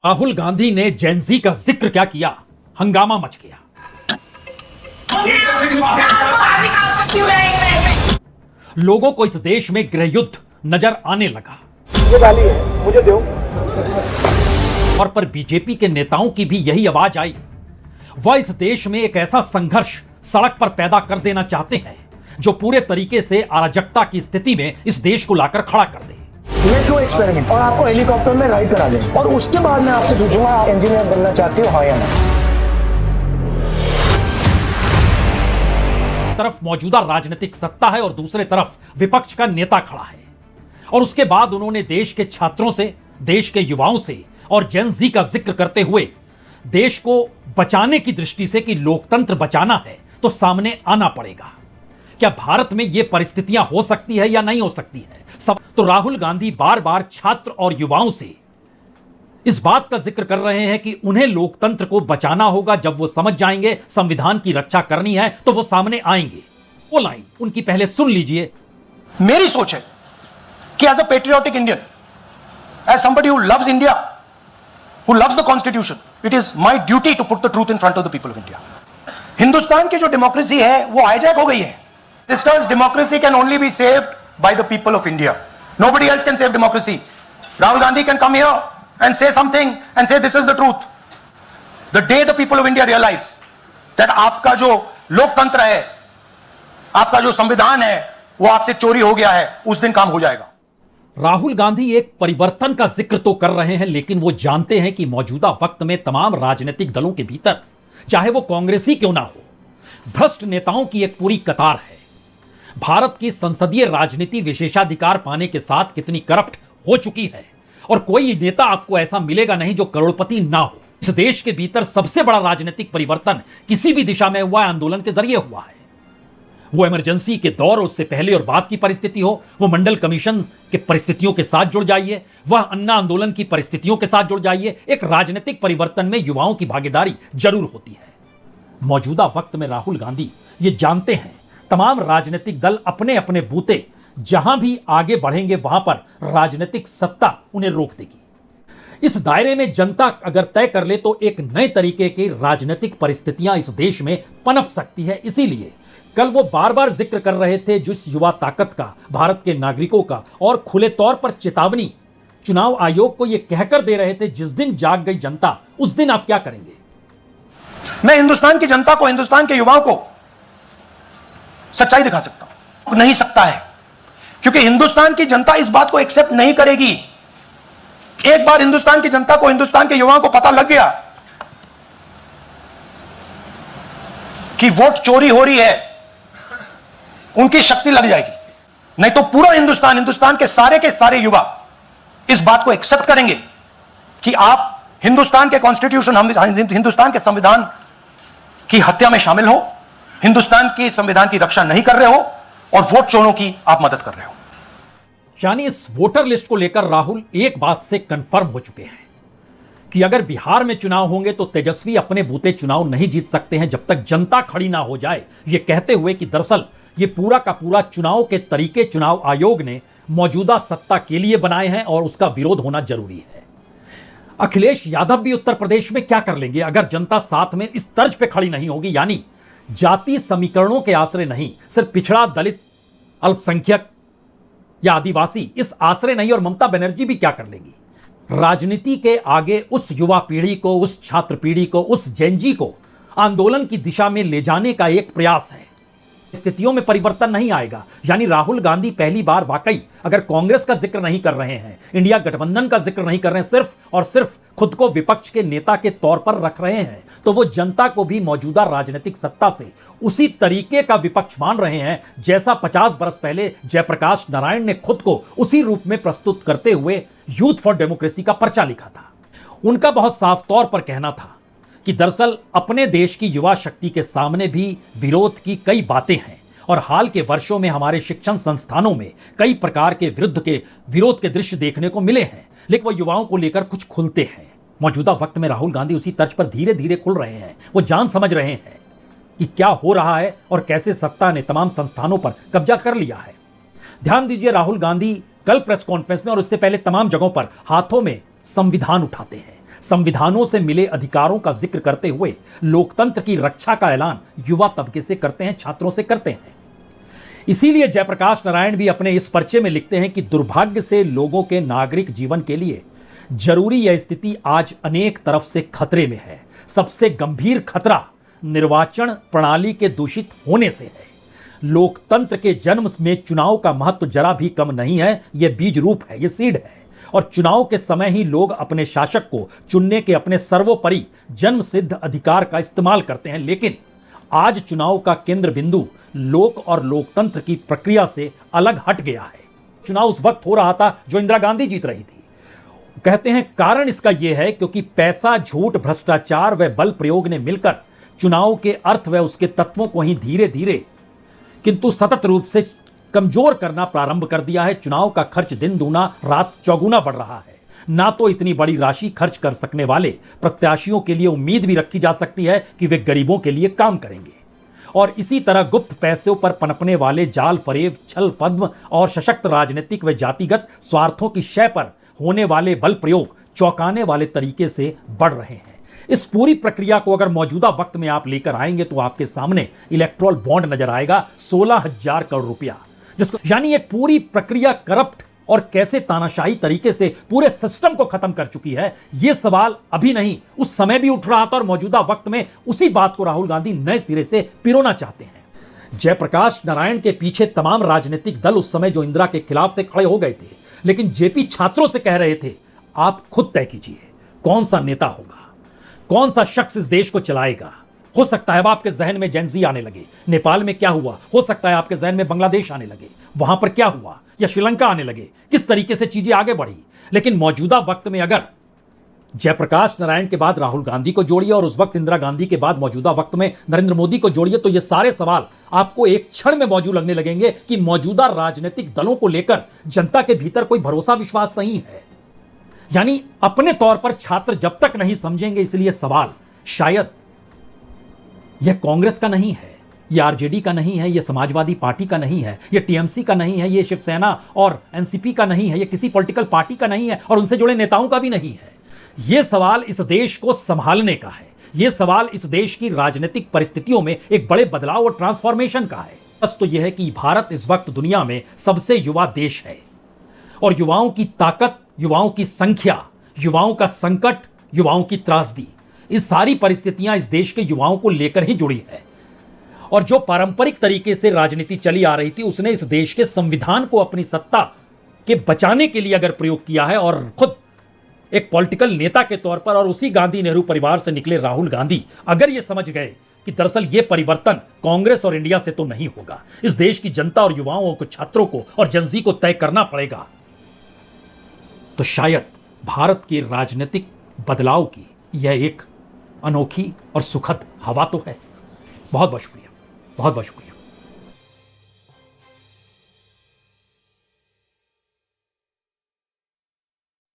राहुल गांधी ने जेनजी का जिक्र क्या किया, हंगामा मच गया। लोगों को इस देश में गृह युद्ध नजर आने लगा। ये गाली है, मुझे दो। और पर बीजेपी के नेताओं की भी यही आवाज आई। वह इस देश में एक ऐसा संघर्ष सड़क पर पैदा कर देना चाहते हैं जो पूरे तरीके से अराजकता की स्थिति में इस देश को लाकर खड़ा कर दे। लेट्स गो एक्सपेरिमेंट और आपको हेलीकॉप्टर में राइड करा दें और उसके बाद मैं आपसे पूछूंगा आप इंजीनियर बनना चाहते हो, हाँ या ना। तरफ मौजूदा राजनीतिक सत्ता है और दूसरे तरफ विपक्ष का नेता खड़ा है। और उसके बाद उन्होंने देश के छात्रों से, देश के युवाओं से और जेन जी का जिक्र करते हुए देश को बचाने की दृष्टि से कि लोकतंत्र बचाना है तो सामने आना पड़ेगा। क्या भारत में यह परिस्थितियां हो सकती है या नहीं हो सकती है? सब तो राहुल गांधी बार बार छात्र और युवाओं से इस बात का जिक्र कर रहे हैं कि उन्हें लोकतंत्र को बचाना होगा। जब वो समझ जाएंगे संविधान की रक्षा करनी है तो वो सामने आएंगे। वो लाइन उनकी पहले सुन लीजिए। मेरी सोच है कि as a patriotic Indian, as somebody who loves India, who loves the constitution, it is my duty to put the truth in front of the people of India. Hindustan की जो डेमोक्रेसी है वो हाईजैक हो गई है। Sisters, democracy can only be saved by the people of India. Nobody else can save democracy. Rahul Gandhi can come here and say something and say this is the truth. The day the people of India realize that आपका जो लोकतंत्र है, आपका जो संविधान है, वो आपसे चोरी हो गया है, उस दिन काम हो जाएगा। राहुल गांधी एक परिवर्तन का जिक्र तो कर रहे हैं, लेकिन वो जानते हैं कि मौजूदा वक्त में तमाम राजनीतिक दलों के भीतर, चाहे वो कांग्रेस ही क्यों ना हो, भ्रष्ट नेताओं की एक पूरी कतार है। भारत की संसदीय राजनीति विशेषाधिकार पाने के साथ कितनी करप्ट हो चुकी है और कोई नेता आपको ऐसा मिलेगा नहीं जो करोड़पति ना हो। इस देश के भीतर सबसे बड़ा राजनीतिक परिवर्तन किसी भी दिशा में हुआ आंदोलन के जरिए हुआ है। वो इमरजेंसी के दौर, उससे पहले और बाद की परिस्थिति हो, वो मंडल कमीशन के परिस्थितियों के साथ जुड़ जाइए, वह अन्ना आंदोलन की परिस्थितियों के साथ जुड़ जाइए। एक राजनीतिक परिवर्तन में युवाओं की भागीदारी जरूर होती है। मौजूदा वक्त में राहुल गांधी ये जानते हैं तमाम राजनीतिक दल अपने अपने बूते जहां भी आगे बढ़ेंगे वहां पर राजनीतिक सत्ता उन्हें रोक देगी। इस दायरे में जनता अगर तय कर ले तो एक नए तरीके की राजनीतिक परिस्थितियां इस देश में पनप सकती है। इसीलिए कल वो बार बार जिक्र कर रहे थे जिस युवा ताकत का, भारत के नागरिकों का, और खुले तौर पर चेतावनी चुनाव आयोग को यह कहकर दे रहे थे जिस दिन जाग गई जनता उस दिन आप क्या करेंगे। मैं हिंदुस्तान की जनता को, हिंदुस्तान के युवाओं को सच्चाई दिखा सकता हूं। नहीं सकता है क्योंकि हिंदुस्तान की जनता इस बात को एक्सेप्ट नहीं करेगी। एक बार हिंदुस्तान की जनता को, हिंदुस्तान के युवाओं को पता लग गया कि वोट चोरी हो रही है, उनकी शक्ति लग जाएगी। नहीं तो पूरा हिंदुस्तान, हिंदुस्तान के सारे युवा इस बात को एक्सेप्ट करेंगे कि आप हिंदुस्तान के कॉन्स्टिट्यूशन, हिंदुस्तान के संविधान की हत्या में शामिल हो, हिंदुस्तान के संविधान की रक्षा नहीं कर रहे हो और वोट चोरों की आप मदद कर रहे हो। यानी इस वोटर लिस्ट को लेकर राहुल एक बात से कंफर्म हो चुके हैं कि अगर बिहार में चुनाव होंगे तो तेजस्वी अपने बूते चुनाव नहीं जीत सकते हैं जब तक जनता खड़ी ना हो जाए। यह कहते हुए कि दरअसल यह पूरा का पूरा चुनाव के तरीके चुनाव आयोग ने मौजूदा सत्ता के लिए बनाए हैं और उसका विरोध होना जरूरी है। अखिलेश यादव भी उत्तर प्रदेश में क्या कर लेंगे अगर जनता साथ में इस तर्ज पे खड़ी नहीं होगी, यानी जाति समीकरणों के आश्रय नहीं, सिर्फ पिछड़ा, दलित, अल्पसंख्यक या आदिवासी इस आश्रय नहीं। और ममता बनर्जी भी क्या कर लेंगी। राजनीति के आगे उस युवा पीढ़ी को, उस छात्र पीढ़ी को, उस जेनजी को आंदोलन की दिशा में ले जाने का एक प्रयास है। स्थितियों में परिवर्तन नहीं आएगा। यानी राहुल गांधी पहली बार वाकई अगर कांग्रेस का जिक्र नहीं कर रहे हैं, इंडिया गठबंधन का जिक्र नहीं कर रहे हैं, सिर्फ और सिर्फ खुद को विपक्ष के नेता के तौर पर रख रहे हैं, तो वो जनता को भी मौजूदा राजनीतिक सत्ता से उसी तरीके का विपक्ष मान रहे हैं जैसा 50 वर्ष पहले जयप्रकाश नारायण ने खुद को उसी रूप में प्रस्तुत करते हुए यूथ फॉर डेमोक्रेसी का पर्चा लिखा था। उनका बहुत साफ तौर पर कहना था कि दरअसल अपने देश की युवा शक्ति के सामने भी विरोध की कई बातें हैं और हाल के वर्षों में हमारे शिक्षण संस्थानों में कई प्रकार के विरोध के दृश्य देखने को मिले हैं, लेकिन वो युवाओं को लेकर कुछ खुलते हैं। मौजूदा वक्त में राहुल गांधी उसी तर्ज पर धीरे धीरे खुल रहे हैं। वो जान समझ रहे हैं कि क्या हो रहा है और कैसे सत्ता ने तमाम संस्थानों पर कब्जा कर लिया है। ध्यान दीजिए, राहुल गांधी कल प्रेस कॉन्फ्रेंस में और उससे पहले तमाम जगहों पर हाथों में संविधान उठाते हैं, संविधानों से मिले अधिकारों का जिक्र करते हुए लोकतंत्र की रक्षा का ऐलान युवा तबके से करते हैं, छात्रों से करते हैं। इसीलिए जयप्रकाश नारायण भी अपने इस पर्चे में लिखते हैं कि दुर्भाग्य से लोगों के नागरिक जीवन के लिए जरूरी यह स्थिति आज अनेक तरफ से खतरे में है। सबसे गंभीर खतरा निर्वाचन प्रणाली के दूषित होने से है। लोकतंत्र के जन्म में चुनाव का महत्व जरा भी कम नहीं है, यह बीज रूप है, यह सीड है। और चुनाव के समय ही लोग अपने शासक को चुनने के अपने सर्वोपरि जन्म सिद्ध अधिकार का इस्तेमाल करते हैं। लेकिन आज चुनाव का केंद्र बिंदु लोक और लोकतंत्र की प्रक्रिया से अलग हट गया है। चुनाव उस वक्त हो रहा था जो इंदिरा गांधी जीत रही थी। कहते हैं कारण इसका यह है क्योंकि पैसा, झूठ, भ्रष्टाचार व बल प्रयोग ने मिलकर चुनाव के अर्थ व उसके तत्वों को ही धीरे धीरे किंतु सतत रूप से कमजोर करना प्रारंभ कर दिया है। चुनाव का खर्च दिन दूना रात चौगुना बढ़ रहा है। ना तो इतनी बड़ी राशि खर्च कर सकने वाले प्रत्याशियों के लिए उम्मीद भी रखी जा सकती है कि वे गरीबों के लिए काम करेंगे, और इसी तरह गुप्त पैसों पर पनपने वाले जाल फरेब, छल फद्म और सशक्त राजनीतिक व जातिगत स्वार्थों की शय पर होने वाले बल प्रयोग चौंकाने वाले तरीके से बढ़ रहे हैं। इस पूरी प्रक्रिया को अगर मौजूदा वक्त में आप लेकर आएंगे तो आपके सामने इलेक्ट्रल बॉन्ड नजर आएगा 16,000 करोड़ रुपया, जिसको यानी एक पूरी प्रक्रिया करप्ट और कैसे तानाशाही तरीके से पूरे सिस्टम को खत्म कर चुकी है। यह सवाल अभी नहीं, उस समय भी उठ रहा था और मौजूदा वक्त में उसी बात को राहुल गांधी नए सिरे से पिरोना चाहते हैं। जयप्रकाश नारायण के पीछे तमाम राजनीतिक दल उस समय जो इंदिरा के खिलाफ थे खड़े हो गए थे, लेकिन जेपी छात्रों से कह रहे थे आप खुद तय कीजिए कौन सा नेता होगा, कौन सा शख्स इस देश को चलाएगा। हो सकता है अब आपके जहन में जेनजी आने लगे, नेपाल में क्या हुआ, हो सकता है आपके जहन में बांग्लादेश आने लगे, वहां पर क्या हुआ, या श्रीलंका आने लगे, किस तरीके से चीजें आगे बढ़ी। लेकिन मौजूदा वक्त में अगर जयप्रकाश नारायण के बाद राहुल गांधी को जोड़िए और उस वक्त इंदिरा गांधी के बाद मौजूदा वक्त में नरेंद्र मोदी को जोड़िए, तो ये सारे सवाल आपको एक क्षण में मौजूद लगने लगेंगे कि मौजूदा राजनीतिक दलों को लेकर जनता के भीतर कोई भरोसा विश्वास नहीं है। यानी अपने तौर पर छात्र जब तक नहीं समझेंगे, इसलिए सवाल शायद यह कांग्रेस का नहीं है, यह आरजेडी का नहीं है, यह समाजवादी पार्टी का नहीं है, यह टीएमसी का नहीं है, यह शिवसेना और एनसीपी का नहीं है, यह किसी पॉलिटिकल पार्टी का नहीं है और उनसे जुड़े नेताओं का भी नहीं है। यह सवाल इस देश को संभालने का है। यह सवाल इस देश की राजनीतिक परिस्थितियों में एक बड़े बदलाव और ट्रांसफॉर्मेशन का है। बस तो यह है कि भारत इस वक्त दुनिया में सबसे युवा देश है और युवाओं की ताकत, युवाओं की संख्या, युवाओं का संकट, युवाओं की त्रासदी, इस सारी परिस्थितियां इस देश के युवाओं को लेकर ही जुड़ी है। और जो पारंपरिक तरीके से राजनीति चली आ रही थी, उसने इस देश के संविधान को अपनी सत्ता के बचाने के लिए अगर प्रयोग किया है, और खुद एक पॉलिटिकल नेता के तौर पर और उसी गांधी नेहरू परिवार से निकले राहुल गांधी अगर ये समझ गए कि दरअसल ये परिवर्तन कांग्रेस और इंडिया से तो नहीं होगा, इस देश की जनता और युवाओं को, छात्रों को और जनजी को तय करना पड़ेगा, तो शायद भारत के राजनीतिक बदलाव की यह एक अनोखी और सुखद हवा तो है। बहुत बहुत शुक्रिया, बहुत बहुत शुक्रिया।